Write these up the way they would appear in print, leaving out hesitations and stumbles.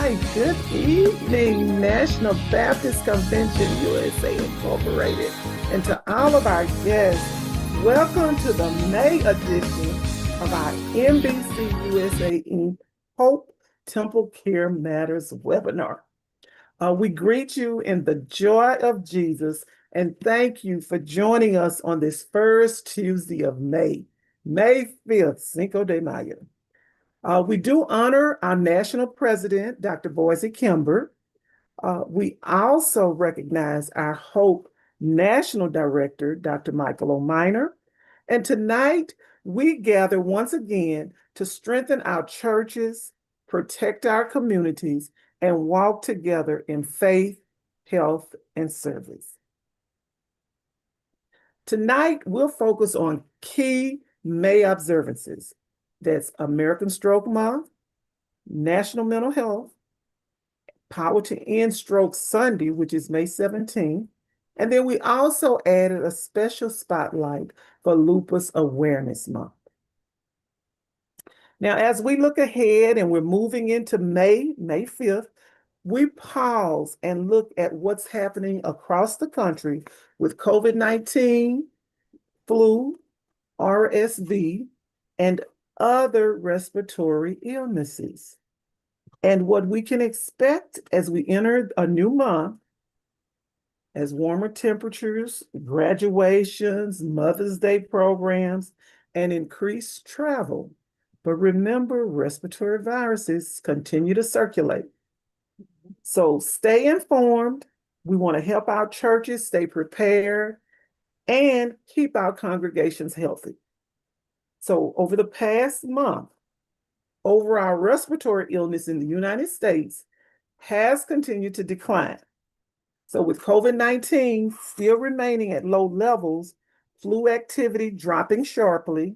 right. Good evening, National Baptist Convention USA Incorporated. And to all of our guests, welcome to the May edition of our NBC USA Inc. Hope Temple Care Matters webinar. We greet you in the joy of Jesus and thank you for joining us on this first Tuesday of May, May 5th, Cinco de Mayo. We do honor our national president, Dr. Boise Kimber. We also recognize our Hope National Director, Dr. Michael O'Miner. And tonight, we gather once again to strengthen our churches, protect our communities, and walk together in faith, health, and service. Tonight, we'll focus on key May observances. That's American Stroke Month, National Mental Health, Power to End Stroke Sunday, which is May 17th. And then we also added a special spotlight for Lupus Awareness Month. Now, as we look ahead and we're moving into May 5th, we pause and look at what's happening across the country with COVID-19, flu, RSV, and other respiratory illnesses, and what we can expect as we enter a new month, as warmer temperatures, graduations, Mother's Day programs, and increased travel. But remember, respiratory viruses continue to circulate. So stay informed. We want to help our churches stay prepared and keep our congregations healthy. So over the past month, overall respiratory illness in the United States has continued to decline. So with COVID-19 still remaining at low levels, flu activity dropping sharply,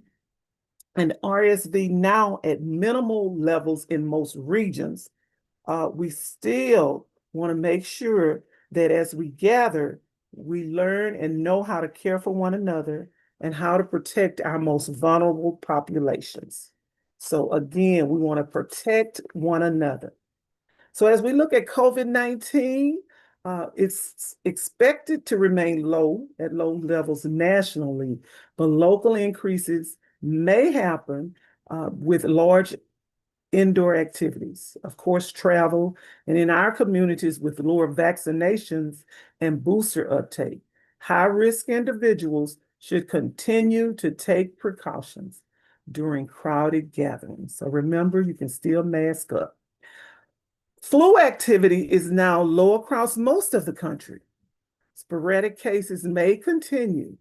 and RSV now at minimal levels in most regions, we still want to make sure that as we gather, we learn and know how to care for one another and how to protect our most vulnerable populations. So again, we want to protect one another. So as we look at COVID-19, it's expected to remain at low levels nationally, but local increases may happen with large indoor activities, of course, travel, and in our communities with lower vaccinations and booster uptake. High-risk individuals should continue to take precautions during crowded gatherings. So remember, you can still mask up. Flu activity is now low across most of the country. Sporadic cases may continue,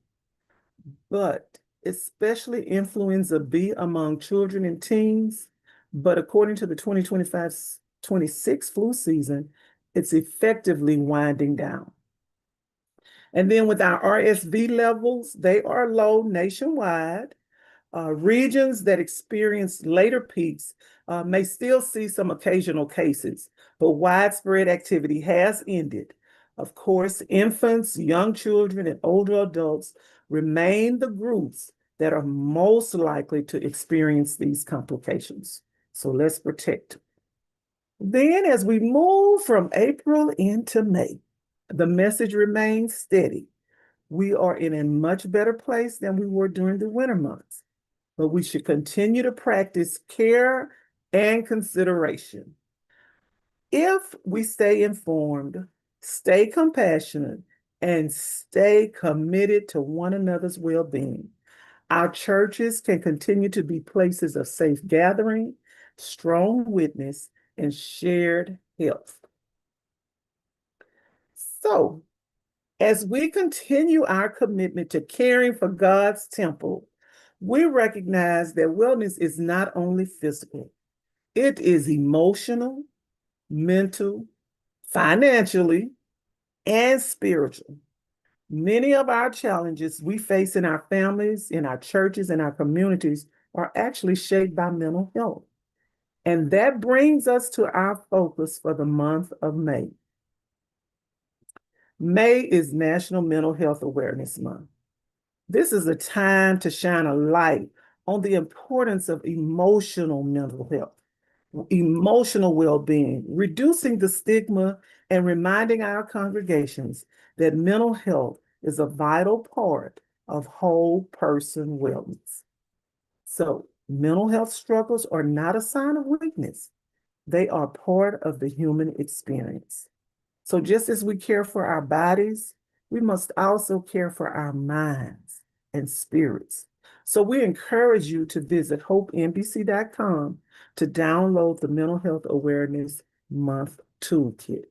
but especially influenza B among children and teens. But according to the 2025-26 flu season, it's effectively winding down. And then with our RSV levels, they are low nationwide. Regions that experience later peaks may still see some occasional cases, but widespread activity has ended. Of course, infants, young children, and older adults remain the groups that are most likely to experience these complications. So let's protect. Then as we move from April into May, the message remains steady. We are in a much better place than we were during the winter months, but we should continue to practice care and consideration. If we stay informed, stay compassionate, and stay committed to one another's well-being, our churches can continue to be places of safe gathering, strong witness, and shared health. So, as we continue our commitment to caring for God's temple, we recognize that wellness is not only physical, it is emotional, mental, financially, and spiritual. Many of our challenges we face in our families, in our churches, and our communities are actually shaped by mental health. And that brings us to our focus for the month of May. May is National Mental Health Awareness Month. This is a time to shine a light on the importance of emotional mental health. emotional well-being, reducing the stigma, and reminding our congregations that mental health is a vital part of whole person wellness. So, mental health struggles are not a sign of weakness. They are part of the human experience. So just as we care for our bodies, we must also care for our minds and spirits. So we encourage you to visit hopenbc.com to download the Mental Health Awareness Month Toolkit.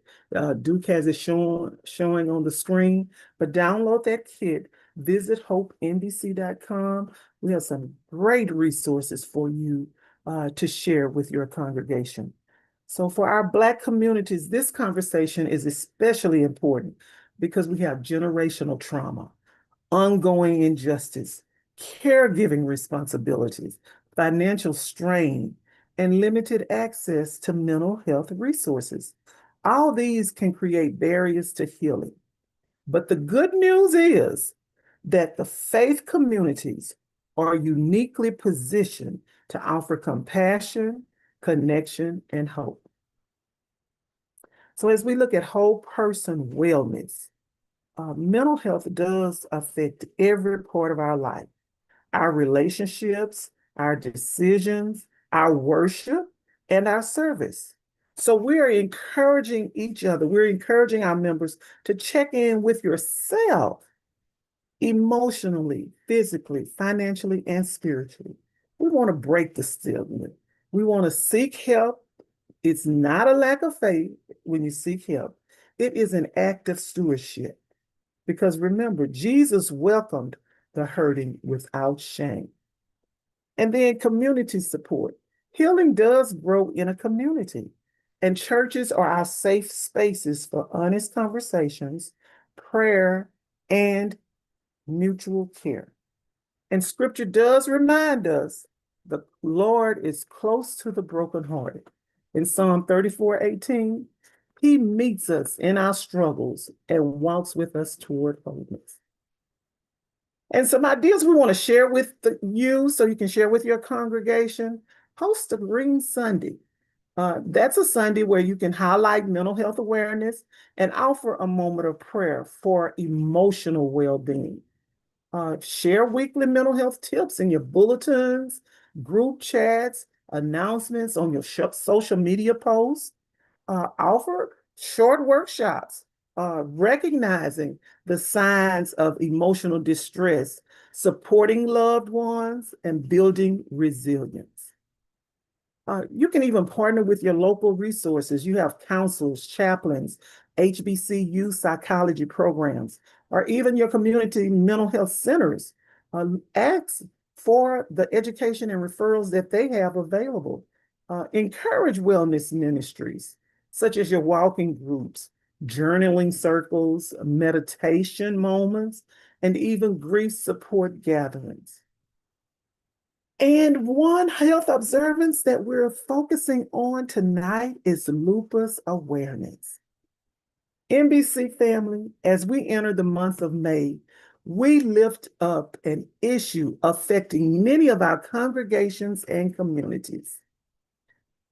Duke has it showing on the screen, but download that kit. Visit hopenbc.com. We have some great resources for you to share with your congregation. So for our Black communities, this conversation is especially important because we have generational trauma, ongoing injustice, caregiving responsibilities, financial strain, and limited access to mental health resources. All these can create barriers to healing. But the good news is that the faith communities are uniquely positioned to offer compassion, connection, and hope. So as we look at whole person wellness, mental health does affect every part of our life, our relationships, our decisions, our worship, and our service. So we're encouraging each other, we're encouraging our members to check in with yourself emotionally, physically, financially, and spiritually. We want to break the stigma. We want to seek help. It's not a lack of faith when you seek help. It is an act of stewardship. Because remember, Jesus welcomed the hurting without shame. And then community support. Healing does grow in a community, and churches are our safe spaces for honest conversations, prayer, and mutual care. And scripture does remind us the Lord is close to the brokenhearted. In Psalm 34:18, he meets us in our struggles and walks with us toward wholeness. And some ideas we want to share with you so you can share with your congregation. Host a Green Sunday. That's a Sunday where you can highlight mental health awareness and offer a moment of prayer for emotional well-being. Share weekly mental health tips in your bulletins, group chats, announcements on your social media posts. Offer short workshops, recognizing the signs of emotional distress, supporting loved ones, and building resilience. You can even partner with your local resources. You have counselors, chaplains, HBCU psychology programs, or even your community mental health centers. Ask for the education and referrals that they have available. Encourage wellness ministries, such as your walking groups, journaling circles, meditation moments, and even grief support gatherings. And one health observance that we're focusing on tonight is lupus awareness. NBC family, as we enter the month of May, we lift up an issue affecting many of our congregations and communities.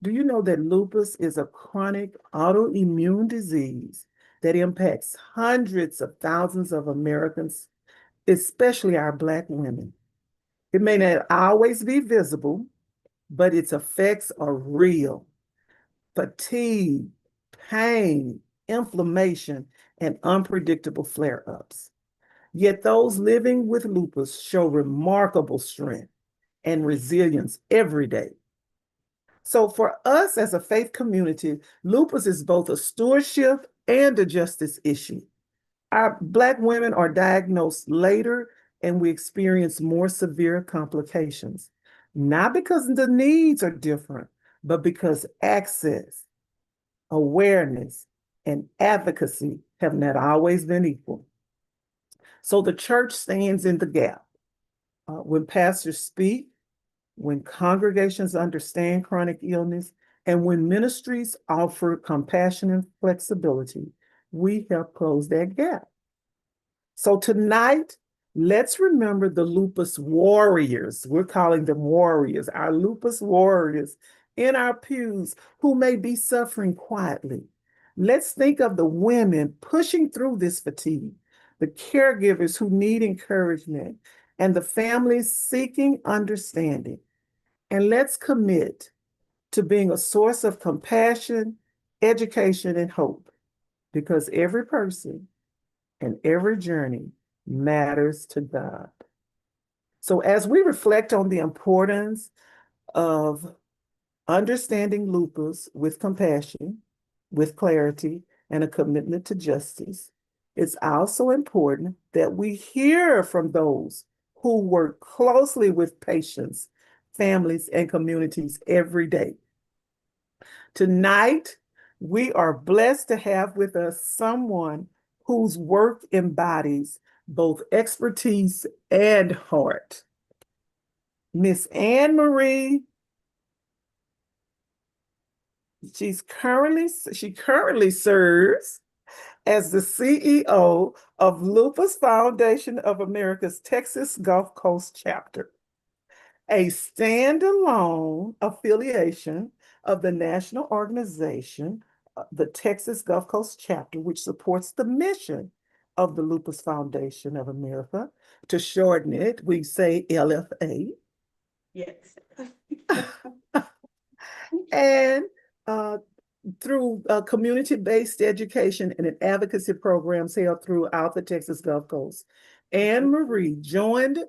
Do you know that lupus is a chronic autoimmune disease that impacts hundreds of thousands of Americans, especially our Black women? It may not always be visible, but its effects are real. Fatigue, pain, inflammation, and unpredictable flare-ups. Yet those living with lupus show remarkable strength and resilience every day. So for us as a faith community, lupus is both a stewardship and a justice issue. Our Black women are diagnosed later and we experience more severe complications, not because the needs are different, but because access, awareness, and advocacy have not always been equal. So the church stands in the gap. When pastors speak, when congregations understand chronic illness, and when ministries offer compassion and flexibility, we help close that gap. So tonight, let's remember the lupus warriors. We're calling them warriors, our lupus warriors in our pews who may be suffering quietly. Let's think of the women pushing through this fatigue, the caregivers who need encouragement, and the families seeking understanding. And let's commit to being a source of compassion, education, and hope, because every person and every journey matters to God. So, as we reflect on the importance of understanding lupus with compassion, with clarity, and a commitment to justice, it's also important that we hear from those who work closely with patients, families, and communities every day. Tonight, we are blessed to have with us someone whose work embodies both expertise and heart. Miss Anne Marie, she currently serves as the CEO of Lupus Foundation of America's Texas Gulf Coast chapter, a standalone affiliation of the national organization, the Texas Gulf Coast chapter, which supports the mission of the Lupus Foundation of America. To shorten it, we say LFA. Yes. And through community-based education and advocacy programs held throughout the Texas Gulf Coast. Anne Marie joined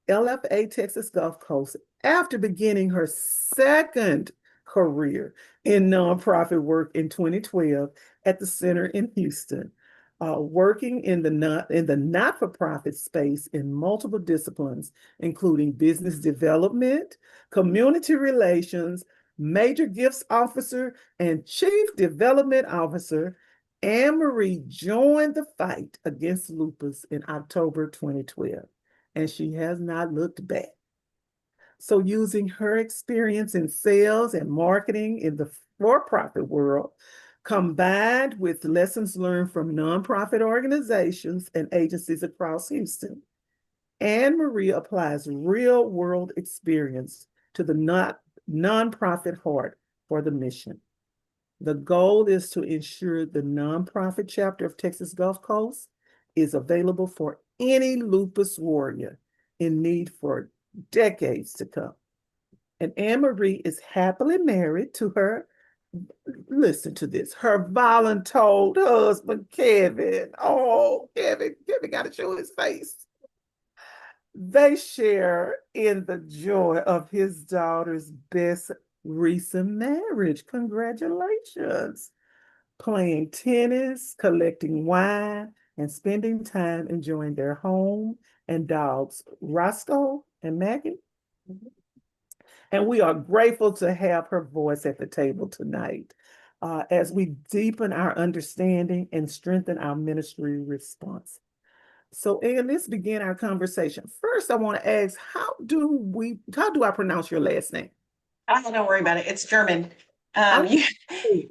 LFA Texas Gulf Coast after beginning her second career in nonprofit work in 2012 at the center in Houston, working in the not-for-profit space in multiple disciplines, including business development, community relations, major gifts officer, and chief development officer. Anne Marie joined the fight against lupus in October 2012, and she has not looked back. So, using her experience in sales and marketing in the for-profit world, combined with lessons learned from nonprofit organizations and agencies across Houston, Anne Marie applies real-world experience to the nonprofit heart for the mission. The goal is to ensure the nonprofit chapter of Texas Gulf Coast is available for any lupus warrior in need for decades to come. And Anne Marie is happily married to her, listen to this, her voluntold husband, Kevin. Oh, Kevin got to show his face. They share in the joy of his daughter's best recent marriage. Congratulations. Playing tennis, collecting wine, and spending time enjoying their home and dogs, Roscoe and Maggie. And we are grateful to have her voice at the table tonight as we deepen our understanding and strengthen our ministry response. So, Anne, let's begin our conversation. First, I want to ask, how do I pronounce your last name? Oh, don't worry about it. It's German. I,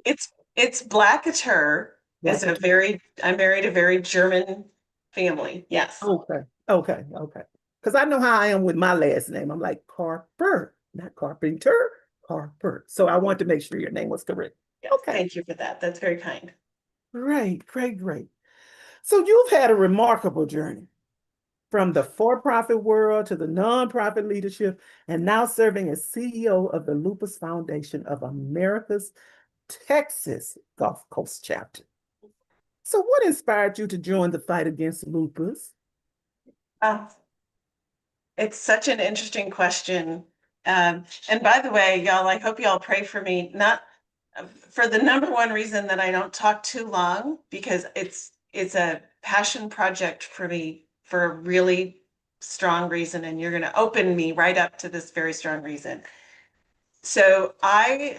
It's Blackater is a very, I married a very German family. Yes. okay. Because I know how I am with my last name. I'm like Carper, not Carpenter, Carper. So I want to make sure your name was correct. Yes. Okay. Thank you for that. That's very kind. Great. So you've had a remarkable journey from the for-profit world to the nonprofit leadership, and now serving as CEO of the Lupus Foundation of America's Texas Gulf Coast chapter. So what inspired you to join the fight against lupus? Uh, it's such an interesting question. And by the way, y'all, I hope y'all pray for me, not for the number one reason that I don't talk too long, because it's a passion project for me for a really strong reason, and you're going to open me right up to this very strong reason. So I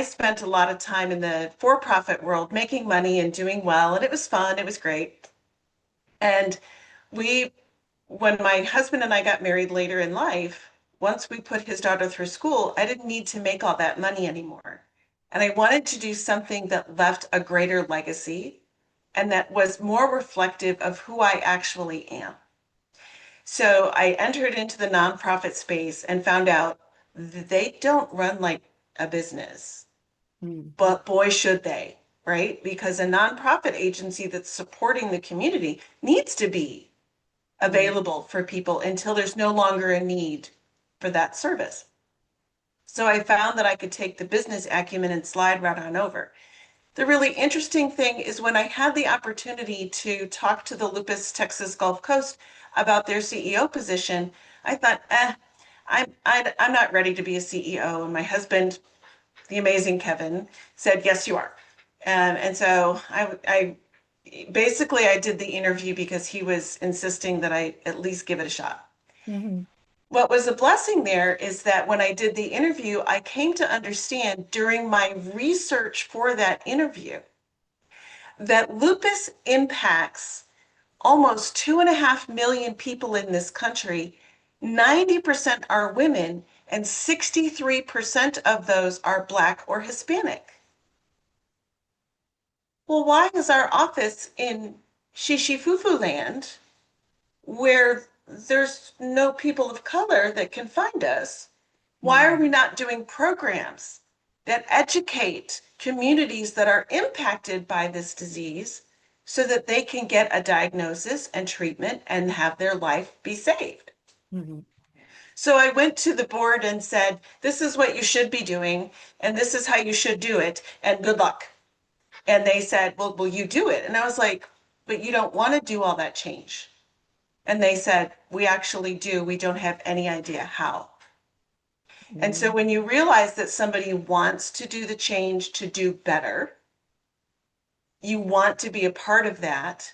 spent a lot of time in the for-profit world making money and doing well, and it was fun, it was great. And we when my husband and I got married later in life, once we put his daughter through school, I didn't need to make all that money anymore. And I wanted to do something that left a greater legacy and that was more reflective of who I actually am. So I entered into the nonprofit space and found out they don't run like a business, Mm, but boy, should they, right? Because a nonprofit agency that's supporting the community needs to be mm, available for people until there's no longer a need for that service. So I found that I could take the business acumen and slide right on over. The really interesting thing is when I had the opportunity to talk to the Lupus Texas Gulf Coast about their CEO position, I thought, I'm not ready to be a CEO. And my husband, the amazing Kevin, said, yes, you are. And so I basically I did the interview because he was insisting that I at least give it a shot. mhm, What was a blessing there is that when I did the interview, I came to understand during my research for that interview that lupus impacts almost 2.5 million people in this country. 90% are women, and 63% of those are Black or Hispanic. Well, why is our office in Shishifufu land where there's no people of color that can find us? Why are mhm, we not doing programs that educate communities that are impacted by this disease so that they can get a diagnosis and treatment and have their life be saved? mhm, So I went to the board and said, this is what you should be doing, and this is how you should do it, and good luck. And they said, well, will you do it? And I was like, but you don't want to do all that change. And they said, we actually do. We don't have any idea how. And so mhm, when you realize that somebody wants to do the change to do better, you want to be a part of that.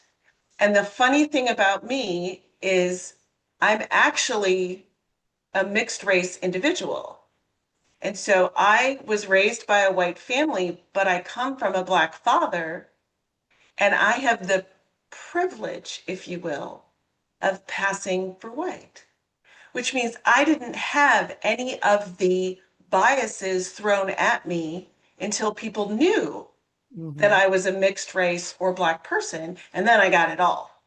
And the funny thing about me is I'm actually a mixed race individual. And so I was raised by a white family, but I come from a Black father, and I have the privilege, if you will, of passing for white, which means I didn't have any of the biases thrown at me until people knew that mhm, I was a mixed race or Black person, and then I got it all.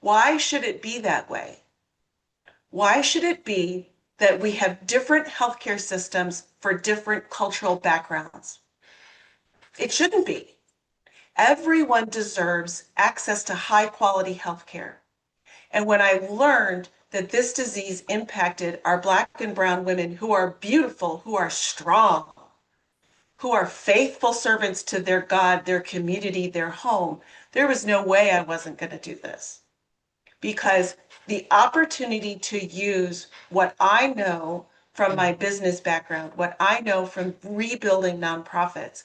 Why should it be that way? Why should it be that we have different healthcare systems for different cultural backgrounds? It shouldn't be. Everyone deserves access to high quality healthcare. And when I learned that this disease impacted our Black and Brown women who are beautiful, who are strong, who are faithful servants to their God, their community, their home, there was no way I wasn't going to do this. Because the opportunity to use what I know from my mhm. business background, what I know from rebuilding nonprofits,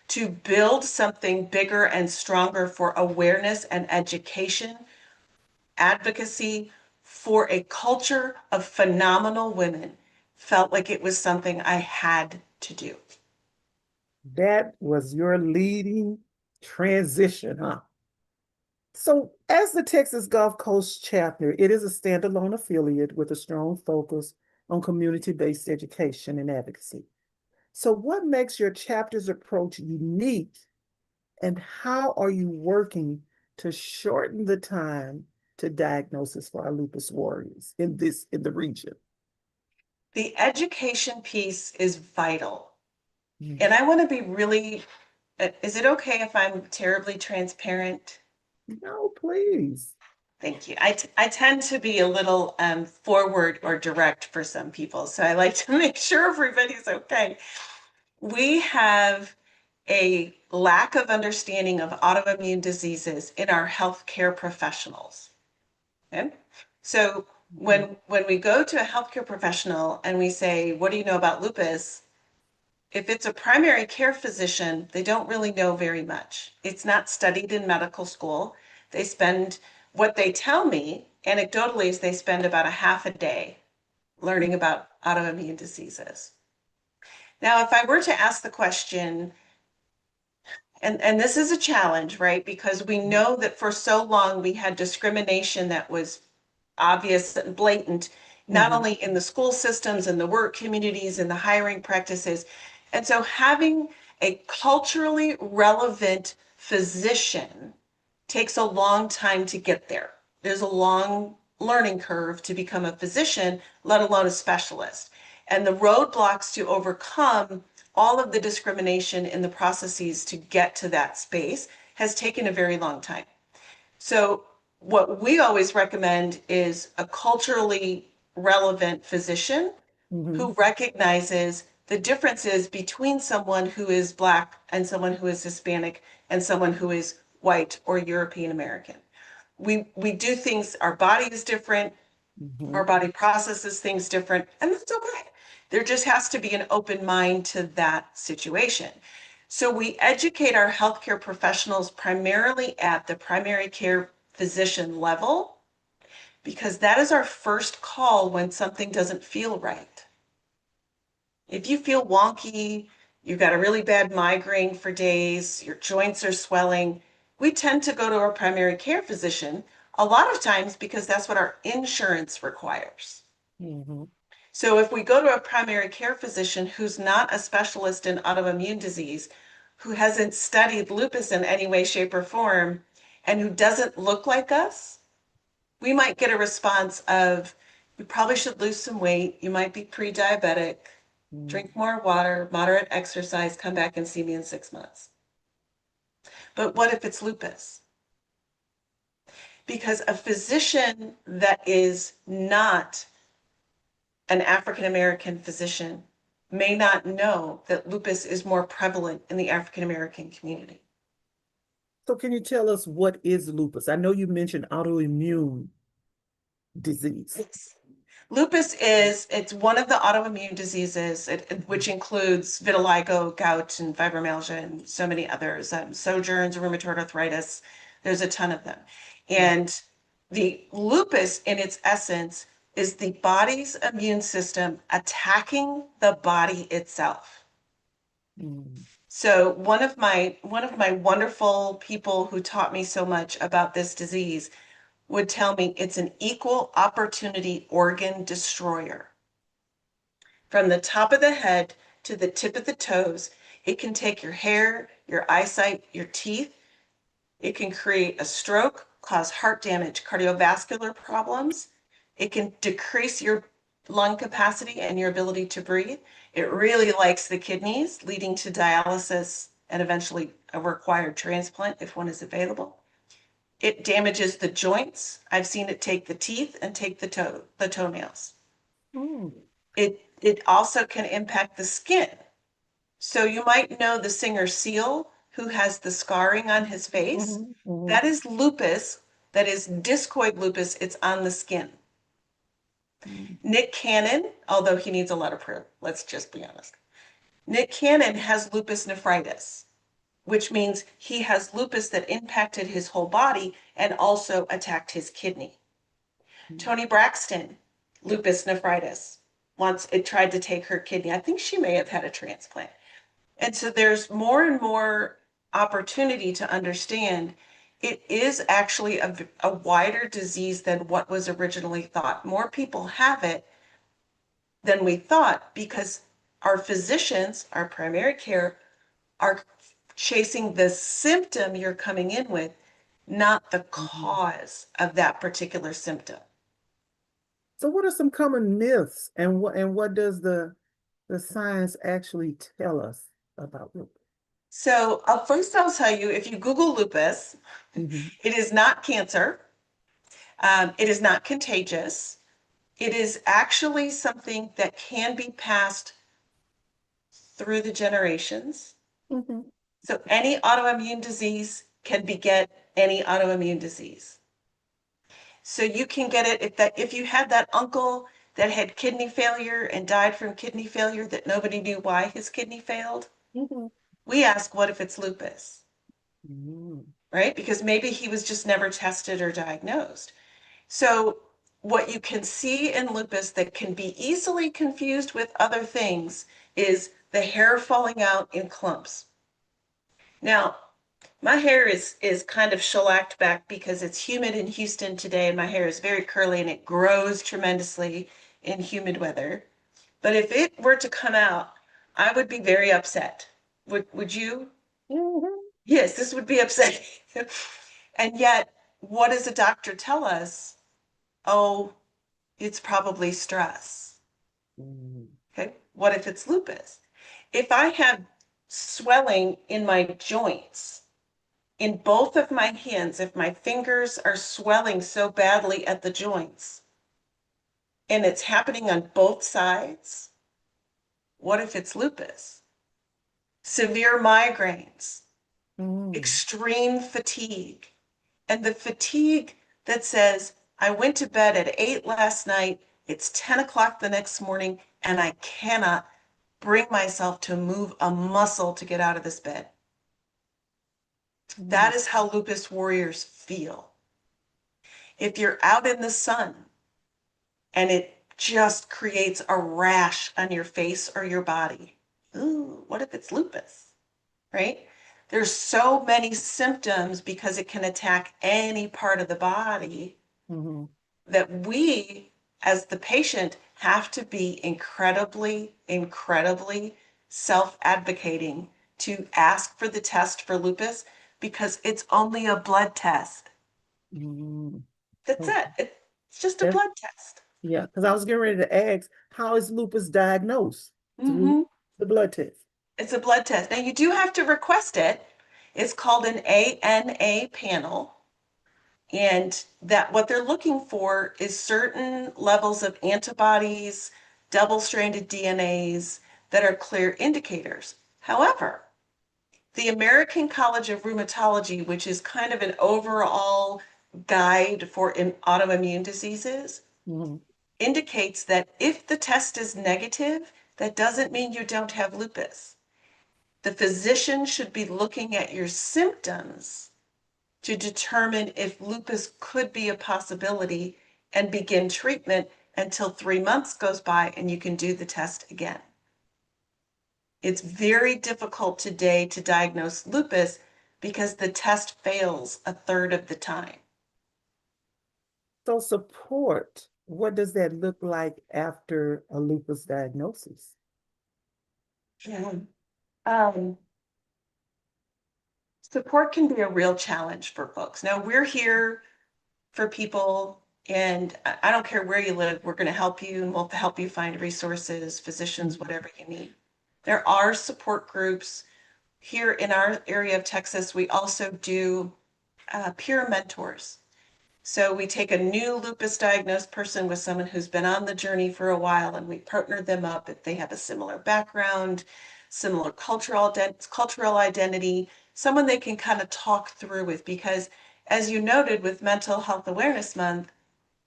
to build something bigger and stronger for awareness and education, advocacy for a culture of phenomenal women, felt like it was something I had to do. That was your leading transition, huh? So, as the Texas Gulf Coast chapter, it is a standalone affiliate with a strong focus on community-based education and advocacy. So, what makes your chapter's approach unique, and how are you working to shorten the time to diagnosis for our lupus warriors in the region? The education piece is vital. Mm. And I want to be really, is it okay if I'm terribly transparent? No, please. Thank you. I tend to be a little forward or direct for some people, so I like to make sure everybody's okay. We have a lack of understanding of autoimmune diseases in our healthcare professionals. Okay? So Mhm. when we go to a healthcare professional and we say, "What do you know about lupus?" If it's a primary care physician, they don't really know very much. It's not studied in medical school. They spend, what they tell me anecdotally, is they spend about a half a day learning about autoimmune diseases. Now, if I were to ask the question, and this is a challenge, right? Because we know that for so long we had discrimination that was obvious and blatant, not Mhm. only in the school systems and the work communities and the hiring practices. And so having a culturally relevant physician takes a long time to get there. There's a long learning curve to become a physician, let alone a specialist. And the roadblocks to overcome all of the discrimination in the processes to get to that space has taken a very long time. So, what we always recommend is a culturally relevant physician Hmm. who recognizes the differences between someone who is Black and someone who is Hispanic and someone who is white or European American. We do things, our body is different, Hmm. our body processes things different, and that's okay. There just has to be an open mind to that situation. So we educate our healthcare professionals primarily at the primary care physician level because that is our first call when something doesn't feel right. If you feel wonky, you've got a really bad migraine for days, your joints are swelling, we tend to go to our primary care physician a lot of times because that's what our insurance requires. Hmm. So if we go to a primary care physician who's not a specialist in autoimmune disease, who hasn't studied lupus in any way, shape, or form, and who doesn't look like us, we might get a response of, you probably should lose some weight, you might be pre-diabetic, drink more water, moderate exercise, come back and see me in 6 months. But what if it's lupus? Because a physician that is not an African American physician may not know that lupus is more prevalent in the African American community. So can you tell us what is lupus? I know you mentioned autoimmune disease. Yes. Lupus is, it's one of the autoimmune diseases, which includes vitiligo, gout, and fibromyalgia, and so many others, Sjögren's, rheumatoid arthritis. There's a ton of them. And the lupus, in its essence, is the body's immune system attacking the body itself. Mm. So one of my wonderful people who taught me so much about this disease would tell me it's an equal opportunity organ destroyer. From the top of the head to the tip of the toes, it can take your hair, your eyesight, your teeth. It can create a stroke, cause heart damage, cardiovascular problems. It can decrease your lung capacity and your ability to breathe. It really likes the kidneys, leading to dialysis and eventually a required transplant if one is available. It damages the joints. I've seen it take the teeth and take the toenails. Mm. It also can impact the skin. So you might know the singer Seal, who has the scarring on his face. Mhm, mhm, That is lupus. That is discoid lupus. It's on the skin. mhm, Nick Cannon, although he needs a lot of prayer, let's just be honest. Nick Cannon has lupus nephritis, which means he has lupus that impacted his whole body and also attacked his kidney. Toni Braxton, lupus nephritis. Once it tried to take her kidney. I think she may have had a transplant. And so there's more and more opportunity to understand it is actually a wider disease than what was originally thought. More people have it than we thought because our physicians, our primary care, are chasing the symptom you're coming in with, not the mhm. cause of that particular symptom. So what are some common myths and what does the science actually tell us about lupus? So, first, I'll tell you if you Google lupus, Mhm, it is not cancer, it is not contagious. It is actually something that can be passed through the generations. mhm, So, any autoimmune disease can beget any autoimmune disease. So, you can get it if you had that uncle that had kidney failure and died from kidney failure that nobody knew why his kidney failed. mhm, We ask, what if it's lupus? mhm, Right? Because maybe he was just never tested or diagnosed. So, what you can see in lupus that can be easily confused with other things is the hair falling out in clumps. Now, my hair is kind of shellacked back because it's humid in Houston today and my hair is very curly and it grows tremendously in humid weather. But if it were to come out, I would be very upset. Would you? mhm, Yes, this would be upsetting. And yet, what does a doctor tell us? Oh, it's probably stress. mhm. Okay, what if it's lupus? If I have swelling in my joints, in both of my hands, if my fingers are swelling so badly at the joints and it's happening on both sides, what if it's lupus? Severe migraines, Mm. extreme fatigue, and the fatigue that says, I went to bed at 8 last night, it's 10 o'clock the next morning, and I cannot bring myself to move a muscle to get out of this bed. Mm. That is how lupus warriors feel. If you're out in the sun and it just creates a rash on your face or your body, ooh, what if it's lupus, right? There's so many symptoms because it can attack any part of the body Mhm. that we, as the patient, have to be incredibly, incredibly self-advocating to ask for the test for lupus because it's only a blood test. Mm. That's Okay. it. It's just a That's, blood test. yeah, because I was getting ready to ask, how is lupus diagnosed? Through Mm-hmm. the blood test. It's a blood test. Now you do have to request it. It's called an ANA panel. And that what they're looking for is certain levels of antibodies, double-stranded DNAs that are clear indicators. However, the American College of Rheumatology, which is kind of an overall guide for autoimmune diseases, Mhm. indicates that if the test is negative, that doesn't mean you don't have lupus. The physician should be looking at your symptoms to determine if lupus could be a possibility and begin treatment until 3 months goes by and you can do the test again. It's very difficult today to diagnose lupus because the test fails a third of the time. So support, what does that look like after a lupus diagnosis? Yeah. Um, Support can be a real challenge for folks. Now, we're here for people, and I don't care where you live, we're going to help you and we'll help you find resources, physicians, Mhm. whatever you need. There are support groups here in our area of Texas. We also do peer mentors. So we take a new lupus diagnosed person with someone who's been on the journey for a while and we partner them up if they have a similar background, similar cultural identity, someone they can kind of talk through with. Because as you noted with Mental Health Awareness Month,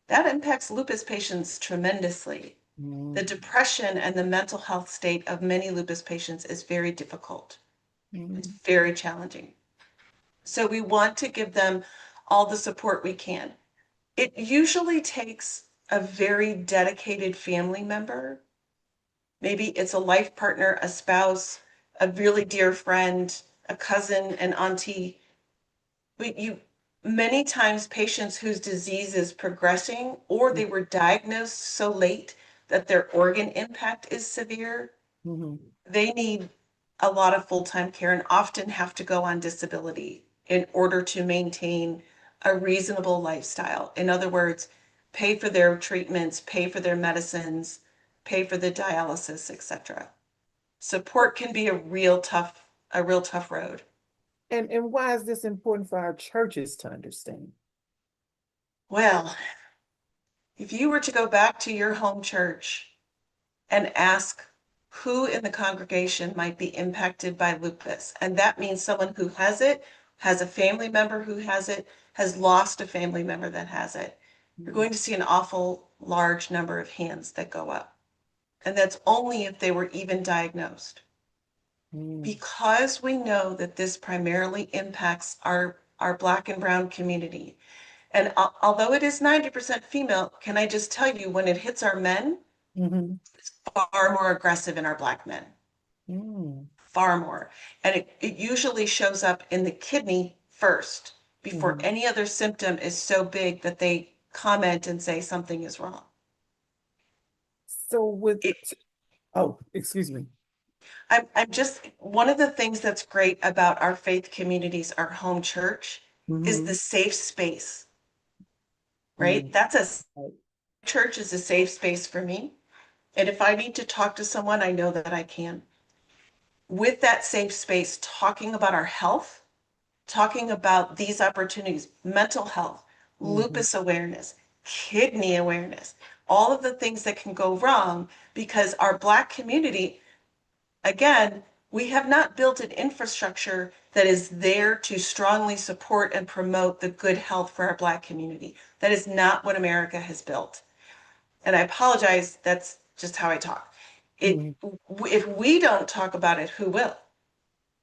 that impacts lupus patients tremendously. The Mhm. depression and the mental health state of many lupus patients is very difficult. It's Mhm. very challenging. So we want to give them all the support we can. It usually takes a very dedicated family member. Maybe it's a life partner, a spouse, a really dear friend, a cousin, an auntie. But you many times patients whose disease is progressing or they were diagnosed so late that their organ impact is severe, Mhm. they need a lot of full-time care and often have to go on disability in order to maintain a reasonable lifestyle. In other words, pay for their treatments, pay for their medicines, pay for the dialysis, etc. Support can be a real tough road. And why is this important for our churches to understand? Well, if you were to go back to your home church and ask who in the congregation might be impacted by lupus. And that means someone who has it, has a family member who has it, has lost a family member that has it. You're Mhm. going to see an awful large number of hands that go up. And that's only if they were even diagnosed. Mhm. Because we know that this primarily impacts our Black and Brown community. And although it is 90% female, can I just tell you, when it hits our men, Mhm. it's far more aggressive in our Black men. Mhm. Far more. And it usually shows up in the kidney first before Mhm. any other symptom is so big that they comment and say something is wrong. So with, It, oh, excuse me. I'm just, one of the things that's great about our faith communities, our home church, is the Mhm. safe space, right? Mhm. That's a Right. church is a safe space for me. And if I need to talk to someone, I know that I can. With that safe space, talking about our health, talking about these opportunities, mental health, Mm-hmm. lupus awareness, kidney awareness, all of the things that can go wrong because our Black community, again, we have not built an infrastructure that is there to strongly support and promote the good health for our Black community. That is not what America has built. And I apologize, that's just how I talk. Mm-hmm. If we don't talk about it, who will?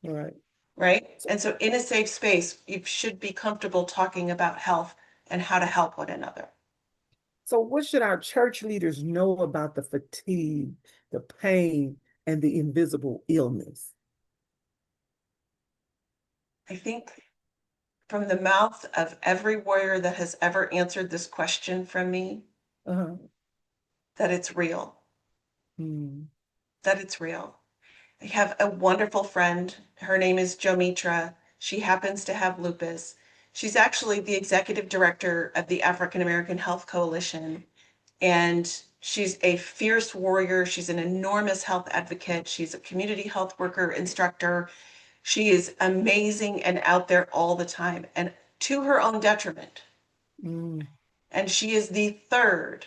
Right. Right? So, And so in a safe space, you should be comfortable talking about health and how to help one another. so what should our church leaders know about the fatigue, the pain, and the invisible illness? I think from the mouth of every warrior that has ever answered this question from me, Uh-huh. that it's real, Mm-hmm. that it's real. I have a wonderful friend. Her name is Jomitra. She happens to have lupus. She's actually the executive director of the African American Health Coalition. And she's a fierce warrior. She's an enormous health advocate. She's a community health worker, instructor. She is amazing and out there all the time and to her own detriment. Mm-hmm. And she is the third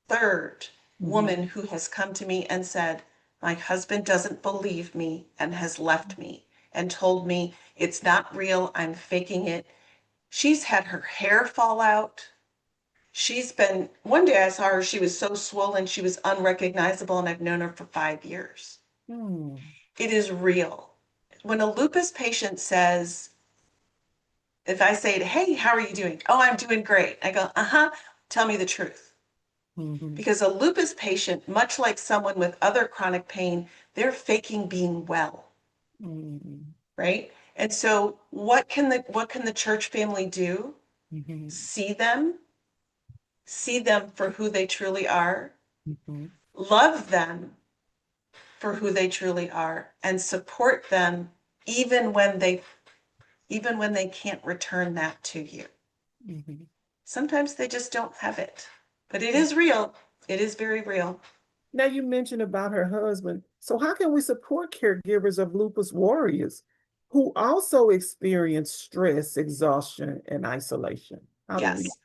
Mm-hmm. woman who has come to me and said, my husband doesn't believe me and has left me and told me it's not real. I'm faking it. She's had her hair fall out. She's been, one day I saw her, she was so swollen, she was unrecognizable, and I've known her for 5 years. Mm-hmm. It is real. When a lupus patient says, if I say, hey, how are you doing? Oh, I'm doing great. I go, uh-huh, tell me the truth. Mm-hmm. Because a lupus patient, much like someone with other chronic pain, they're faking being well, Mm-hmm. right? And so what can the church family do? Mm-hmm. See them for who they truly are, Mm-hmm. love them for who they truly are, and support them even when they even when they can't return that to you. Mm-hmm. Sometimes they just don't have it. But it is real. It is very real. Now you mentioned about her husband. So how can we support caregivers of lupus warriors who also experience stress, exhaustion, and isolation? Yes.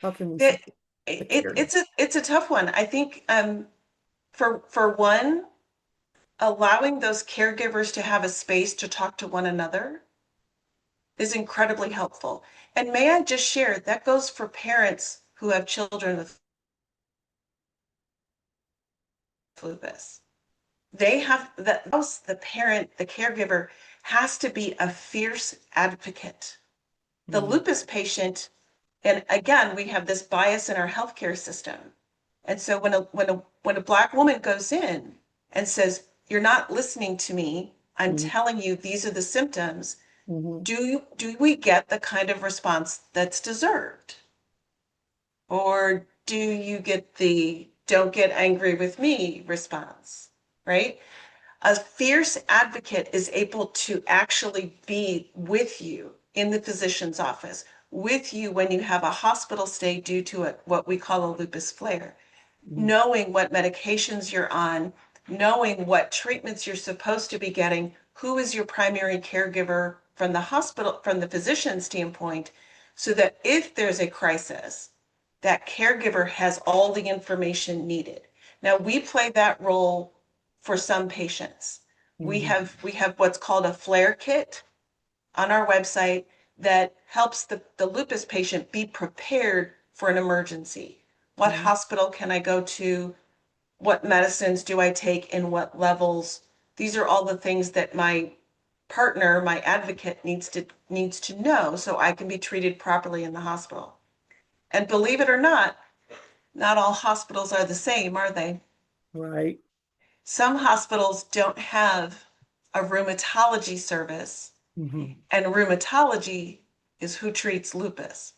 How can we It, support the it caregivers? it's a tough one. I think for one, allowing those caregivers to have a space to talk to one another is incredibly helpful. And may I just share that goes for parents who have children with lupus. They have the parent, the caregiver has to be a fierce advocate. The Mm-hmm. lupus patient, and again, we have this bias in our healthcare system. And so when a Black woman goes in and says, you're not listening to me, I'm telling you these are the symptoms, Mm-hmm. do we get the kind of response that's deserved? Or do you get the don't get angry with me response, right? A fierce advocate is able to actually be with you in the physician's office, with you when you have a hospital stay due to what we call a lupus flare, Mm-hmm. knowing what medications you're on, knowing what treatments you're supposed to be getting, who is your primary caregiver from the hospital, from the physician standpoint, so that if there's a crisis, that caregiver has all the information needed. Now, we play that role for some patients. We Mm-hmm. have we have what's called a flare kit on our website that helps the lupus patient be prepared for an emergency. What Mm-hmm. hospital can I go to? What medicines do I take in what levels? These are all the things that my partner, my advocate needs to know so I can be treated properly in the hospital. And believe it or not all hospitals are the same, are they? Right. Some hospitals don't have a rheumatology service, Mm-hmm. and rheumatology is who treats lupus.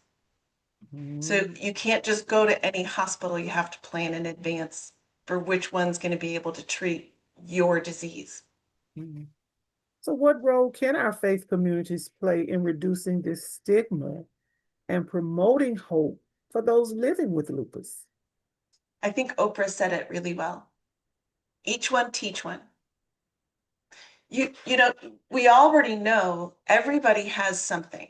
So Mm-hmm. you can't just go to any hospital. You have to plan in advance for which one's going to be able to treat your disease. Mm-hmm. So what role can our faith communities play in reducing this stigma and promoting hope for those living with lupus? I think Oprah said it really well. Each one teach one. You know, we already know everybody has something.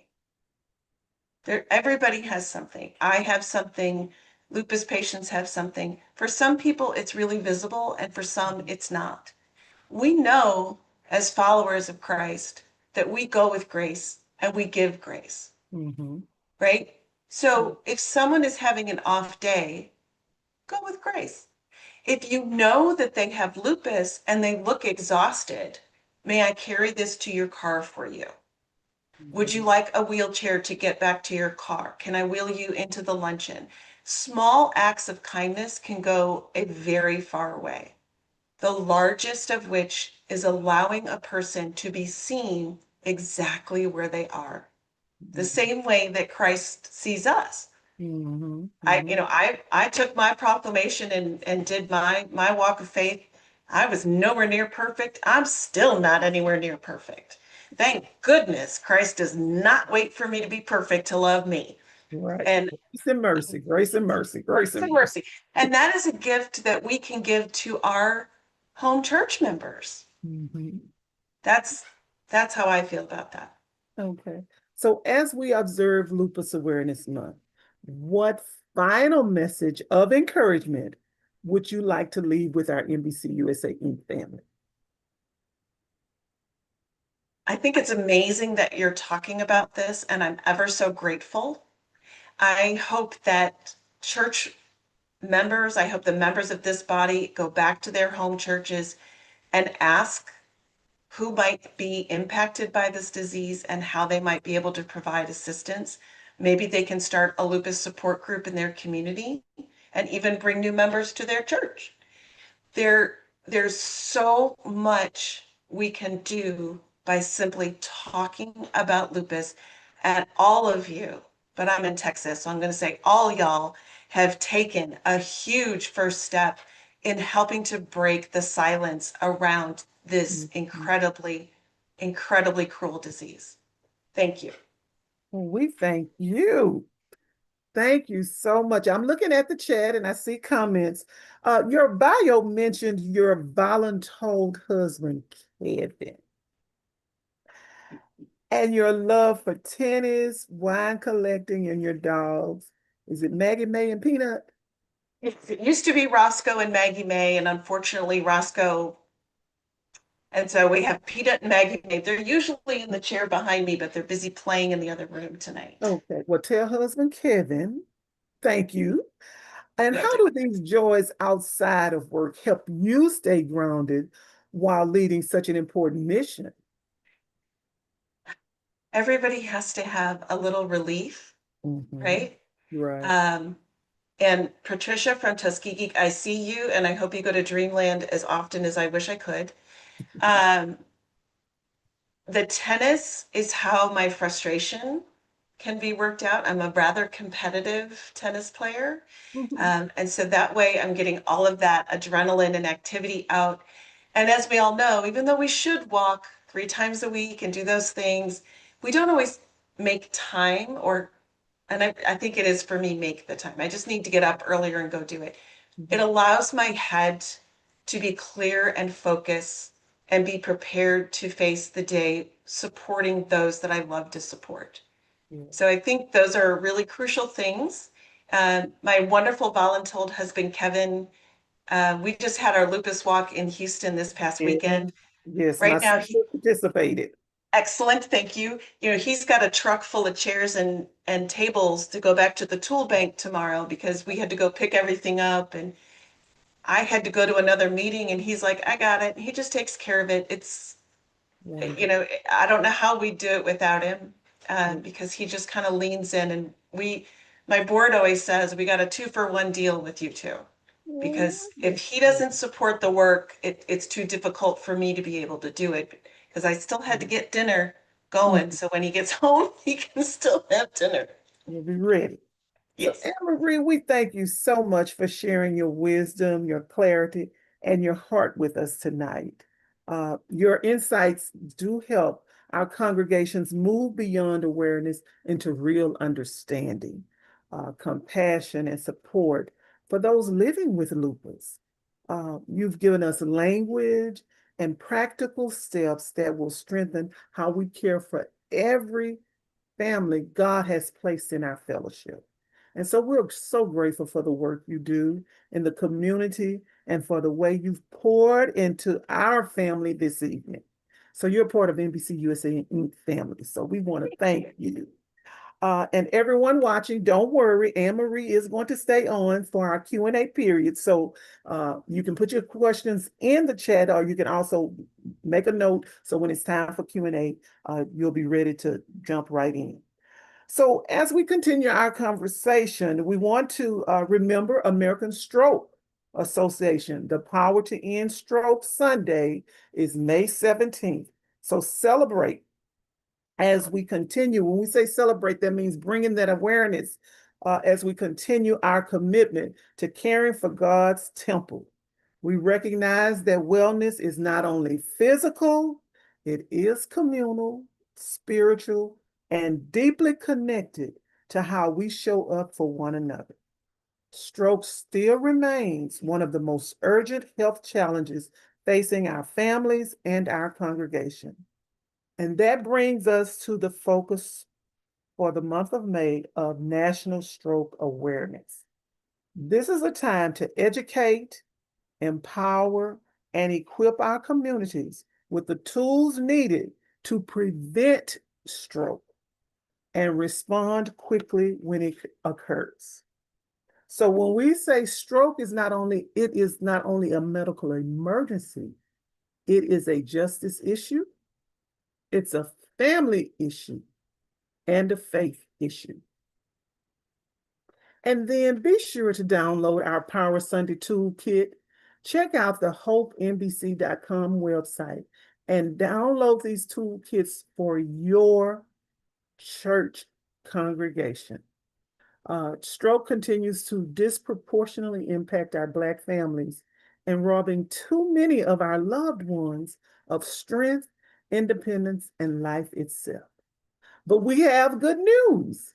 Everybody has something. I have something. Lupus patients have something. For some people, it's really visible, and for some, it's not. We know as followers of Christ that we go with grace and we give grace, Mm-hmm. right? So if someone is having an off day, go with grace. If you know that they have lupus and they look exhausted, may I carry this to your car for you? Would you Mm-hmm. like a wheelchair to get back to your car? Can I wheel you into the luncheon? Small acts of kindness can go a very far way. The largest of which is allowing a person to be seen exactly where they are, the same way that Christ sees us. Mm-hmm. I, Mm-hmm. you know, I took my proclamation and did my walk of faith. I was nowhere near perfect. I'm still not anywhere near perfect. Thank goodness Christ does not wait for me to be perfect to love me. Right. And Grace and mercy, grace and mercy, grace grace and and mercy. And that is a gift that we can give to our home church members. mercy. That's that's how I feel about that. Okay. So as we observe Lupus Awareness Month, what final message of encouragement would you like to leave with our NBC USA Inc. family? I think it's amazing that you're talking about this, and I'm ever so grateful. I hope that church members, I hope the members of this body go back to their home churches and ask who might be impacted by this disease and how they might be able to provide assistance. Maybe they can start a lupus support group in their community and even bring new members to their church. There's so much we can do by simply talking about lupus, and all of you, but I'm in Texas, so I'm going to say all y'all have taken a huge first step in helping to break the silence around this Mhm. incredibly cruel disease. Thank you. Well, we thank you. Thank you so much. I'm looking at the chat and I see comments. Your bio mentioned your voluntold husband, Kevin, and your love for tennis, wine collecting, and your dogs. Is it Maggie May and Peanut? It used to be Roscoe and Maggie May, and unfortunately, Roscoe. And so we have Peanut and Maggie May. They're usually in the chair behind me, but they're busy playing in the other room tonight. Okay. Well, tell husband Kevin, thank you. And Will how do. do these joys outside of work help you stay grounded while leading such an important mission? Everybody has to have a little relief, Mhm. right? Right. Um, and Patricia from Tuskegee, I see you, and I hope you go to Dreamland as often as I wish I could. Um, the tennis is how my frustration can be worked out. I'm a rather competitive tennis player. Mhm. And so that way I'm getting all of that adrenaline and activity out. And as we all know, even though we should walk 3 times a week and do those things, we don't always make time or, and I think it is for me, make the time. I just need to get up earlier and go do it. It Mhm. allows my head to be clear and focus and be prepared to face the day supporting those that I love to support. Yeah. So I think those are really crucial things. My wonderful voluntold husband, Kevin, we just had our lupus walk in Houston this past Yeah. weekend. Yes, my Right now, sister participated. excellent, thank you. You know, he's got a truck full of chairs and tables to go back to the tool bank tomorrow because we had to go pick everything up, and I had to go to another meeting, and he's like, I got it. He just takes care of it. It's, you Wonderful. know, I don't know how we do it without him, Yeah. because he just kind of leans in, and my board always says we got a 2-for-1 deal with you two. Because if he Wonderful. doesn't support the work, it's too difficult for me to be able to do it because I still had to get dinner going. Mhm. So when he gets home, he can still have dinner. We'll be ready. So, Yes. Anne Marie, we thank you so much for sharing your wisdom, your clarity, and your heart with us tonight. Your insights do help our congregations move beyond awareness into real understanding, compassion, and support for those living with lupus. You've given us language and practical steps that will strengthen how we care for every family God has placed in our fellowship. And so we're so grateful for the work you do in the community and for the way you've poured into our family this evening. So you're part of NBC USA Inc. family. So we want to thank you. And everyone watching, don't worry, Anne Marie is going to stay on for our Q&A period. So you can put your questions in the chat, or you can also make a note. So when it's time for Q&A, you'll be ready to jump right in. So as we continue our conversation, we want to remember American Stroke Association. The Power to End Stroke Sunday is May 17th. So celebrate as we continue. When we say celebrate, that means bringing that awareness as we continue our commitment to caring for God's temple. We recognize that wellness is not only physical, it is communal, spiritual, and deeply connected to how we show up for one another. Stroke still remains one of the most urgent health challenges facing our families and our congregation. And that brings us to the focus for the month of May of National Stroke Awareness. This is a time to educate, empower, and equip our communities with the tools needed to prevent stroke and respond quickly when it occurs. So when we say stroke it is not only a medical emergency, it is a justice issue, it's a family issue, and a faith issue. And then be sure to download our Power Sunday Toolkit. Check out the HopeNBC.com website and download these toolkits for your church congregation. Stroke continues to disproportionately impact our Black families and robbing too many of our loved ones of strength, independence, and life itself. But we have good news,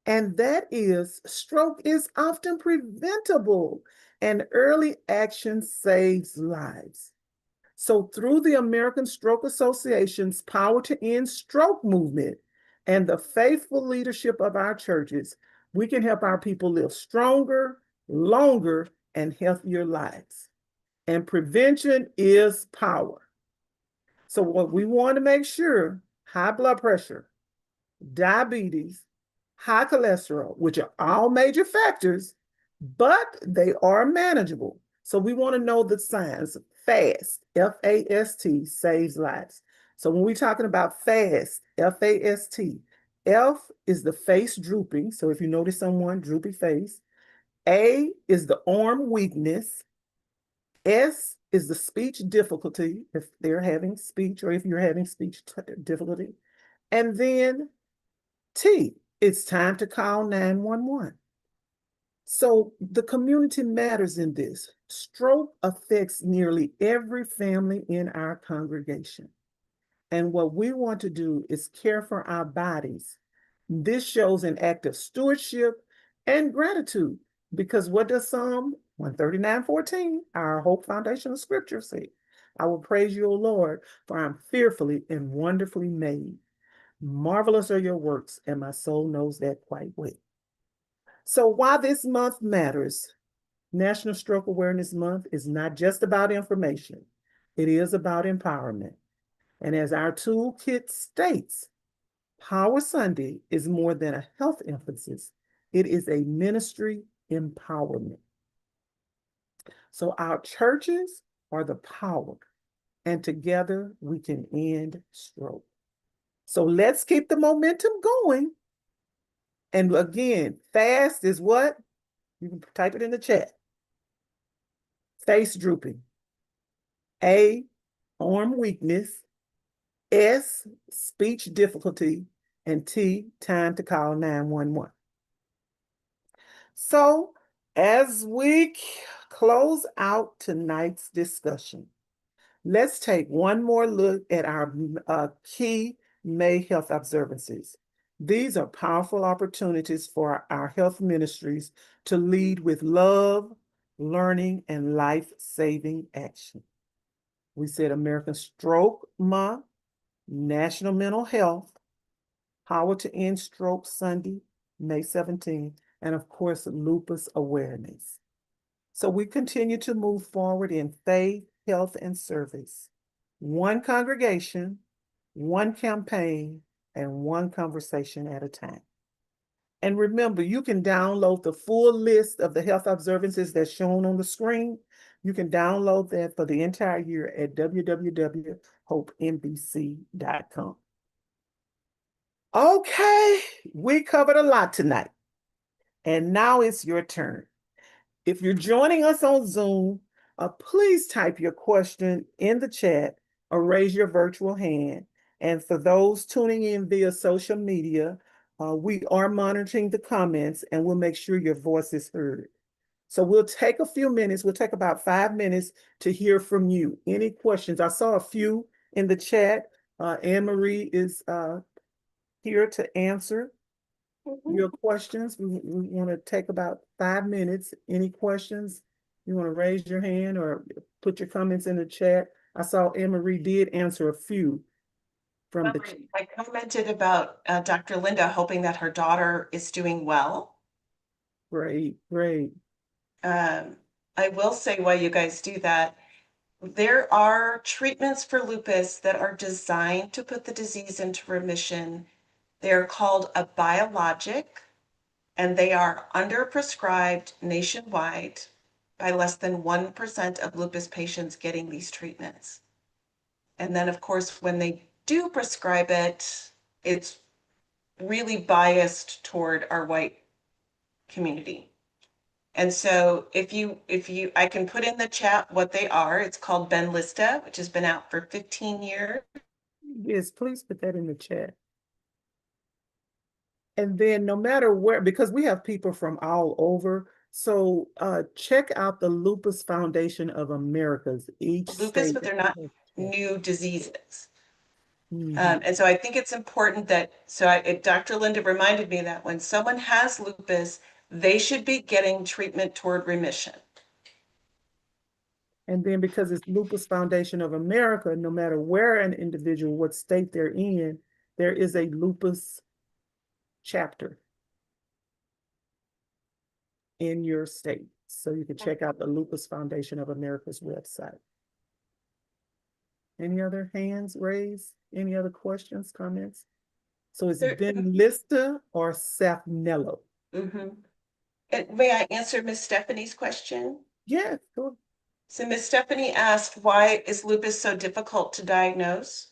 and that is stroke is often preventable and early action saves lives. So through the American Stroke Association's Power to End Stroke movement and the faithful leadership of our churches, we can help our people live stronger, longer, and healthier lives. And prevention is power. So what we want to make sure, high blood pressure, diabetes, high cholesterol, which are all major factors, but they are manageable. So we want to know the signs. FAST, F-A-S-T, saves lives. So when we're talking about FAST, F-A-S-T, F is the face drooping. So if you notice someone, droopy face. A is the arm weakness. S is the speech difficulty, if they're having speech or if you're having speech difficulty. And then T, it's time to call 911. So the community matters in this. Stroke affects nearly every family in our congregation. And what we want to do is care for our bodies. This shows an act of stewardship and gratitude, because what does Psalm 139:14, our Hope Foundational Scripture, say? I will praise you, O Lord, for I'm fearfully and wonderfully made. Marvelous are your works, and my soul knows that quite well. So why this month matters, National Stroke Awareness Month is not just about information. It is about empowerment. And as our toolkit states, Power Sunday is more than a health emphasis. It is a ministry empowerment. So our churches are the power, and together we can end stroke. So let's keep the momentum going. And again, FAST is what? You can type it in the chat. Face drooping. A, arm weakness. S, speech difficulty. And T, time to call 911. So as we close out tonight's discussion, let's take one more look at our key May health observances. These are powerful opportunities for our health ministries to lead with love, learning, and life-saving action. We said American Stroke Month, National Mental Health, Power to End Stroke Sunday, May 17th, and of course, lupus awareness. So we continue to move forward in faith, health, and service. One congregation, one campaign, and one conversation at a time. And remember, you can download the full list of the health observances that's shown on the screen. You can download that for the entire year at www.hopembc.com. Okay, we covered a lot tonight. And now it's your turn. If you're joining us on Zoom, please type your question in the chat or raise your virtual hand. And for those tuning in via social media, we are monitoring the comments and we'll make sure your voice is heard. So we'll take a few minutes, we'll take about 5 minutes to hear from you. Any questions? I saw a few in the chat. Anne Marie is here to answer your questions. We want to take about 5 minutes. Any questions? You want to raise your hand or put your comments in the chat. I saw Anne Marie did answer a few from the chat. I commented about Dr. Linda hoping that her daughter is doing well. Great, great. I will say while you guys do that, there are treatments for lupus that are designed to put the disease into remission. They're called a biologic, and they are underprescribed nationwide by less than 1% of lupus patients getting these treatments. And then, of course, when they do prescribe it, it's really biased toward our white community. And so I can put in the chat what they are. It's called Benlysta, which has been out for 15 years. Yes, please put that in the chat. And then no matter where, because we have people from all over, so check out the Lupus Foundation of America's each Lupus, state. but they're not new diseases. Mhm. And so I think it's important that, Dr. Linda reminded me that when someone has lupus, they should be getting treatment toward remission. And then because it's Lupus Foundation of America, no matter where an individual, what state they're in, there is a lupus chapter in your state. So you can check out the Lupus Foundation of America's website. Any other hands raised? Any other questions, comments? So it's Benlysta or Saphnelo? And may I answer Miss Stephanie's question? Yeah, sure. So Miss Stephanie asked, why is lupus so difficult to diagnose?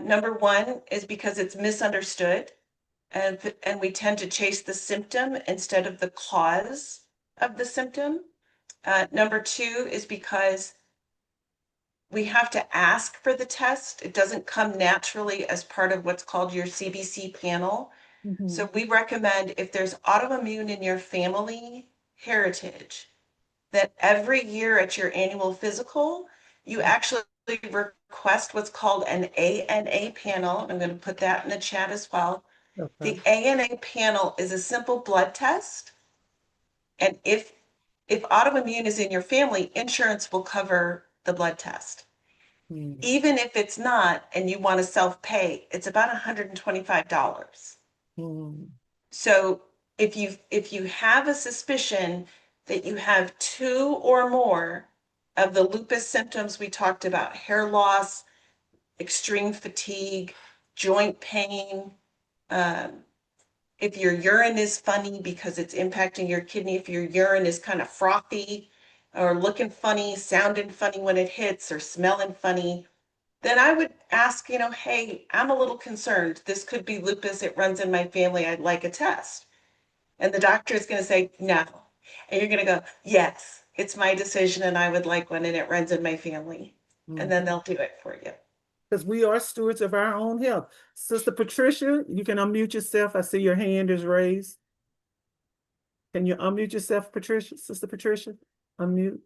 Number one is because it's misunderstood, and we tend to chase the symptom instead of the cause of the symptom. Number two is because we have to ask for the test. It doesn't come naturally as part of what's called your CBC panel. So we recommend, if there's autoimmune in your family heritage, that every year at your annual physical, you actually request what's called an ANA panel. I'm going to put that in the chat as well. Okay. The ANA panel is a simple blood test. And if autoimmune is in your family, insurance will cover the blood test. Even if it's not, and you want to self-pay, it's about $125. So if you have a suspicion that you have 2 or more of the lupus symptoms we talked about, hair loss, extreme fatigue, joint pain, if your urine is funny because it's impacting your kidney, if your urine is kind of frothy or looking funny, sounding funny when it hits, or smelling funny, then I would ask, hey, I'm a little concerned. This could be lupus. It runs in my family. I'd like a test. And the doctor is going to say, no. And you're going to go, yes, it's my decision and I would like one and it runs in my family. And then they'll do it for you. Because we are stewards of our own health. Sister Patricia, you can unmute yourself. I see your hand is raised. Can you unmute yourself, Patricia? Sister Patricia, unmute.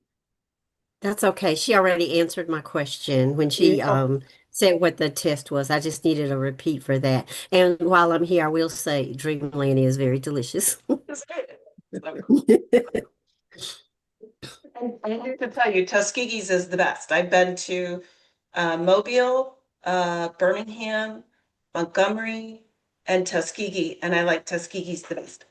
That's okay. She already answered my question when she said what the test was. I just needed a repeat for that. And while I'm here, I will say Dreamland is very delicious. It's good. So, and I have to tell you, Tuskegee's is the best. I've been to Mobile, Birmingham, Montgomery, and Tuskegee, and I like Tuskegee's the best.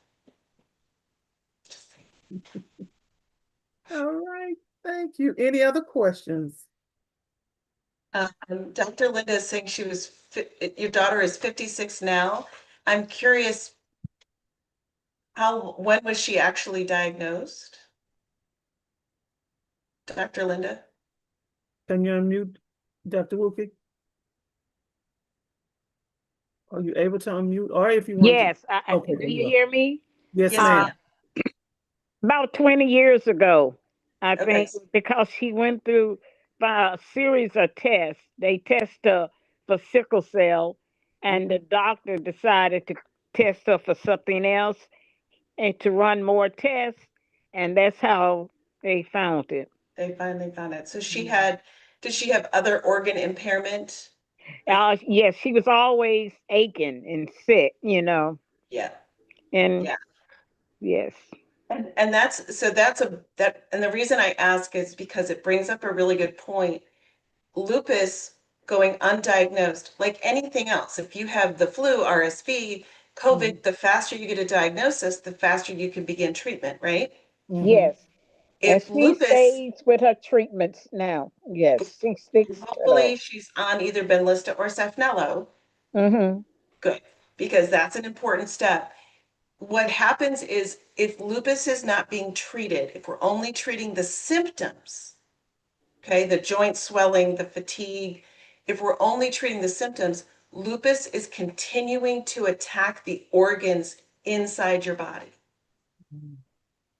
All right, thank you. Any other questions? Dr. Linda is saying your daughter is 56 now. I'm curious, when was she actually diagnosed? Dr. Linda? Can you unmute Dr. Wilkie? Are you able to unmute? Or if you want to, Yes, okay, do there you you go. hear me? Yes, Yes, Uh, ma'am. ma'am. about 20 years ago, I Okay. think, because she went through a series of tests. They test her for sickle cell, and the doctor decided to test her for something else and to run more tests, and that's how they found it. They finally found it. So Mhm. did she have other organ impairment? Yes, she was always aching and sick. Yeah, And yeah. yes, And and the reason I ask is because it brings up a really good point. Lupus going undiagnosed, like anything else, if you have the flu, RSV, Mhm. COVID, the faster you get a diagnosis, the faster you can begin treatment, right? Mhm. yes. And If she lupus, stays with her treatments now. Yes, she sticks to hopefully those. she's on either Benlysta or Safnello, Mm-hmm. good, because that's an important step. What happens is if lupus is not being treated, if we're only treating the symptoms, okay, the joint swelling, the fatigue, if we're only treating the symptoms, lupus is continuing to attack the organs inside your body.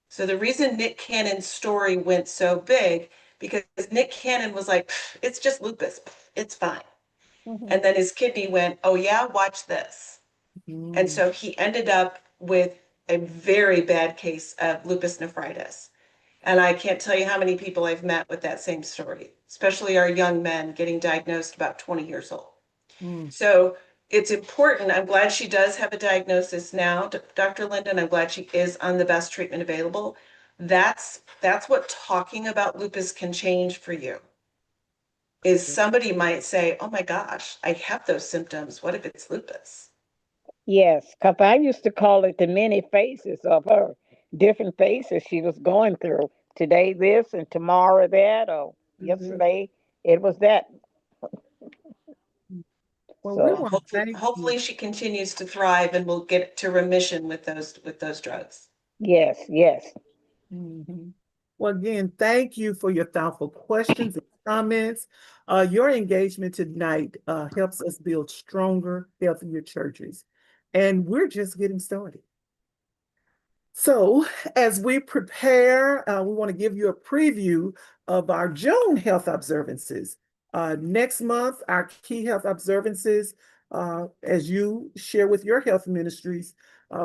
So the reason Nick Cannon's story went so big, because Nick Cannon was like, it's just lupus, it's fine. Mhm. And then his kidney went, oh yeah, watch this. And Mhm. so he ended up with a very bad case of lupus nephritis. And I can't tell you how many people I've met with that same story, especially our young men getting diagnosed about 20 years old. Mhm. So it's important. I'm glad she does have a diagnosis now, Dr. Linden. I'm glad she is on the best treatment available. That's what talking about lupus can change for you. Is somebody might say, "Oh my gosh, I have those symptoms. What if it's lupus?" Yes, because I used to call it the many faces of her, different faces she was going through. Today this and tomorrow that, or Mhm. yesterday it was that. Well, we Well, So want to thank you. hopefully she continues to thrive and will get to remission with those drugs. yes, yes, Mhm. Well, again, thank you for your thoughtful questions and comments. Your engagement tonight helps us build stronger, healthier churches. And we're just getting started. So, as we prepare, we want to give you a preview of our June health observances. Next month, our key health observances, as you share with your health ministries,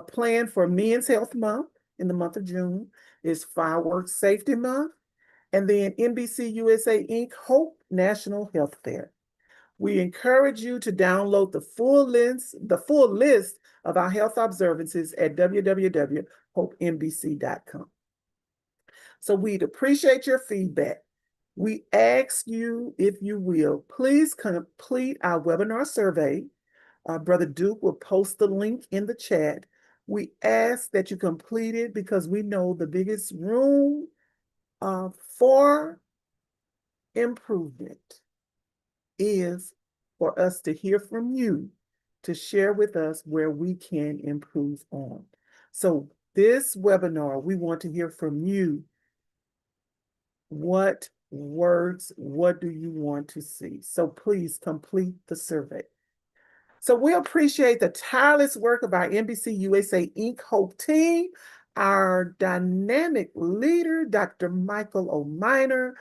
plan for Men's Health Month in the month of June is Fireworks Safety Month, and then NBC USA Inc. Hope National Health Fair. We encourage you to download the full list of our health observances at www.hopembc.com. So we'd appreciate your feedback. We ask you, if you will, please complete our webinar survey. Brother Duke will post the link in the chat. We ask that you complete it because we know the biggest room for improvement is for us to hear from you, to share with us where we can improve on. So this webinar, we want to hear from you. What words, what do you want to see? So please complete the survey. So we appreciate the tireless work of our NBC USA Inc. Hope team, our dynamic leader, Dr. Michael O'Miner,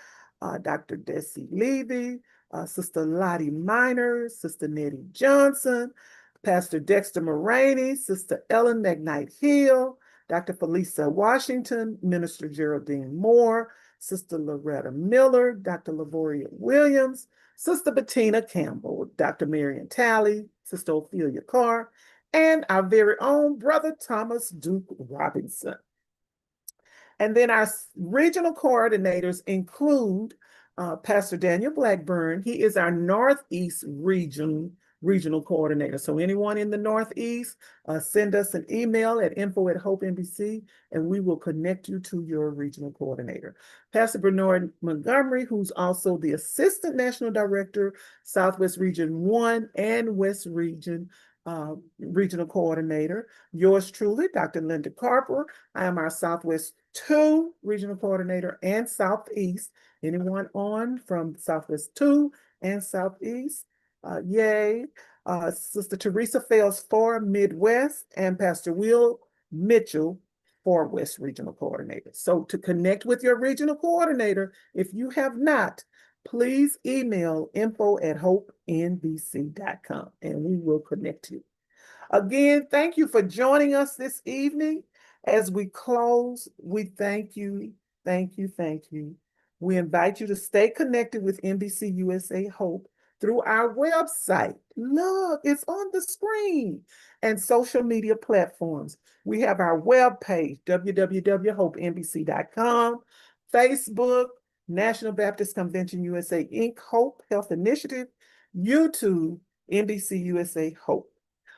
Dr. Desi Levy, Sister Lottie Miner, Sister Nettie Johnson, Pastor Dexter Moraney, Sister Ellen McKnight Hill, Dr. Felisa Washington, Minister Geraldine Moore, Sister Loretta Miller, Dr. Lavoria Williams, Sister Bettina Campbell, Dr. Marion Talley, Sister Ophelia Carr, and our very own Brother Thomas Duke Robinson. And then our regional coordinators include Pastor Daniel Blackburn. He is our Northeast regional coordinator. So anyone in the Northeast, send us an email at info@HopeNBC, and we will connect you to your regional coordinator. Pastor Bernard Montgomery, who's also the Assistant National Director, Southwest Region 1 and West Region Regional Coordinator. Yours truly, Dr. Linda Carper. I am our Southwest 2 Regional Coordinator and Southeast. Anyone on from Southwest 2 and Southeast? Yay. Sister Teresa Fales for Midwest, and Pastor Will Mitchell for West Regional Coordinator. So to connect with your regional coordinator, if you have not, please email info@hopenbc.com and we will connect you. Again, thank you for joining us this evening. As we close, we thank you, thank you, thank you. We invite you to stay connected with NBC USA Hope through our website. Look, it's on the screen, and social media platforms. We have our webpage, www.hopenbc.com, Facebook, National Baptist Convention USA Inc. Hope Health Initiative, YouTube, NBC USA Hope.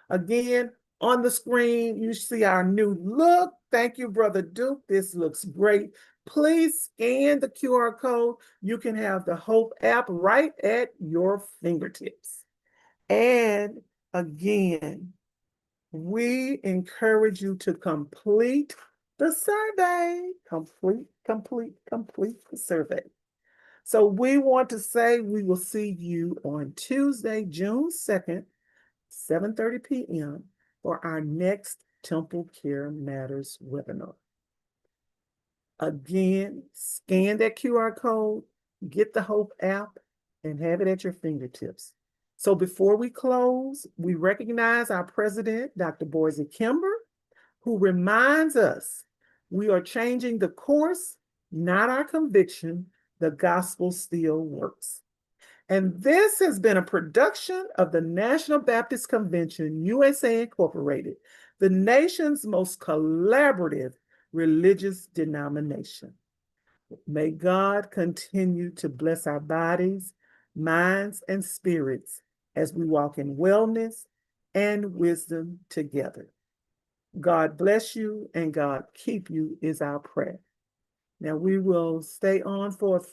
Again, on the screen, you see our new look. Thank you, Brother Duke. This looks great. Please scan the QR code. You can have the Hope app right at your fingertips. And again, we encourage you to complete the survey. Complete the survey. So we want to say we will see you on Tuesday, June 2nd, 7:30 p.m. for our next TempleCare Matters webinar. Again, scan that QR code, get the Hope app, and have it at your fingertips. So before we close, we recognize our president, Dr. Boise Kimber, who reminds us we are changing the course, not our conviction. The gospel still works. And this has been a production of the National Baptist Convention, USA Incorporated, the nation's most collaborative religious denomination. May God continue to bless our bodies, minds, and spirits as we walk in wellness and wisdom together. God bless you and God keep you is our prayer. Now we will stay on for a few